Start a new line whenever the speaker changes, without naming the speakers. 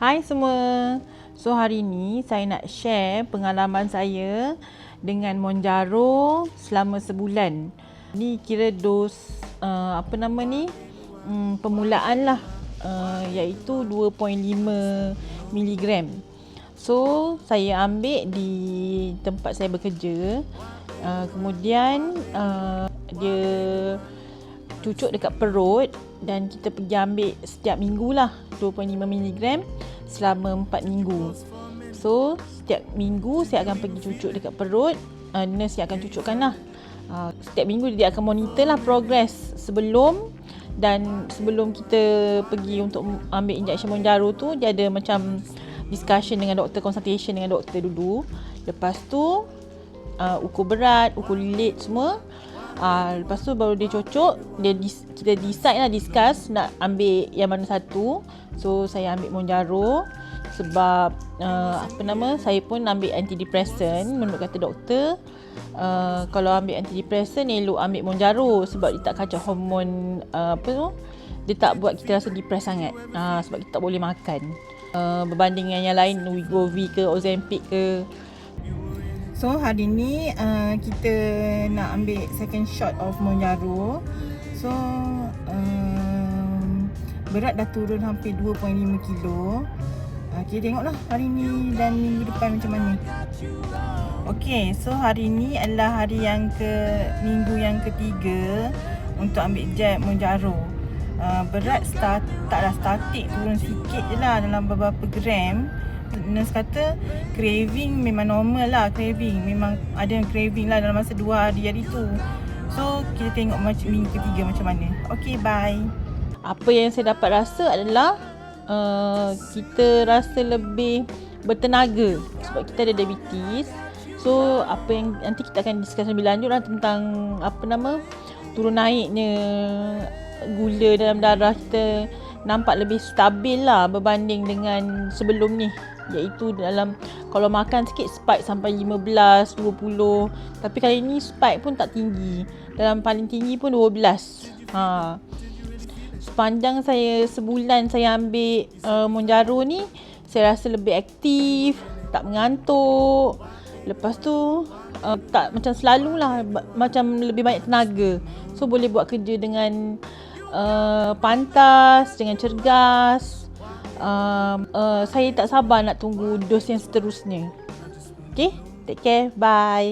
Hai semua. So hari ni saya nak share pengalaman saya dengan Monjaro selama sebulan. Ni kira dos permulaan lah, iaitu 2.5 miligram. So saya ambil di tempat saya bekerja. Kemudian dia cucuk dekat perut dan kita pergi ambil setiap minggu lah 2.5 miligram selama 4 minggu. So setiap minggu saya akan pergi cucuk dekat perut. Nurse yang akan cucukkan lah. Setiap minggu dia akan monitor lah progress sebelum kita pergi untuk ambil injection Monjaro tu. Dia ada macam discussion dengan doktor, consultation dengan doktor dulu. Lepas tu ukur berat, ukur lilit semua. Lepas tu baru dia cocok, kita decide lah, discuss nak ambil yang mana satu. So saya ambil Monjaro sebab saya pun ambil antidepressant. Menurut kata doktor, kalau ambil antidepressant elok ambil Monjaro sebab dia tak kacau hormon, dia tak buat kita rasa depress sangat, sebab kita tak boleh makan, berbanding dengan yang lain, Wegovy ke Ozempic ke. So hari ni kita nak ambil second shot of Monjaro. So berat dah turun hampir 2.5 kilo. Kita tengoklah hari ni dan minggu depan macam mana. Okay, so hari ni adalah minggu yang ketiga untuk ambil jab Monjaro. Berat taklah statik, turun sikit je lah, dalam beberapa gram. Nurse kata craving memang normal lah, memang ada craving lah dalam masa 2 hari tu. So kita tengok macam minggu ketiga macam mana. Okay, bye. Apa yang saya dapat rasa adalah kita rasa lebih bertenaga sebab kita ada diabetes. So apa yang nanti kita akan discuss lebih lanjut lah tentang turun naiknya gula dalam darah kita, nampak lebih stabil lah berbanding dengan sebelum ni, iaitu kalau makan sikit spike sampai 15, 20. Tapi kali ni spike pun tak tinggi, dalam paling tinggi pun 12. Sepanjang sebulan saya ambil Monjaro ni, saya rasa lebih aktif, tak mengantuk. Lepas tu tak macam selalulah, macam lebih banyak tenaga. So boleh buat kerja dengan pantas, dengan cergas. Saya tak sabar nak tunggu dos yang seterusnya. Okay, take care, bye.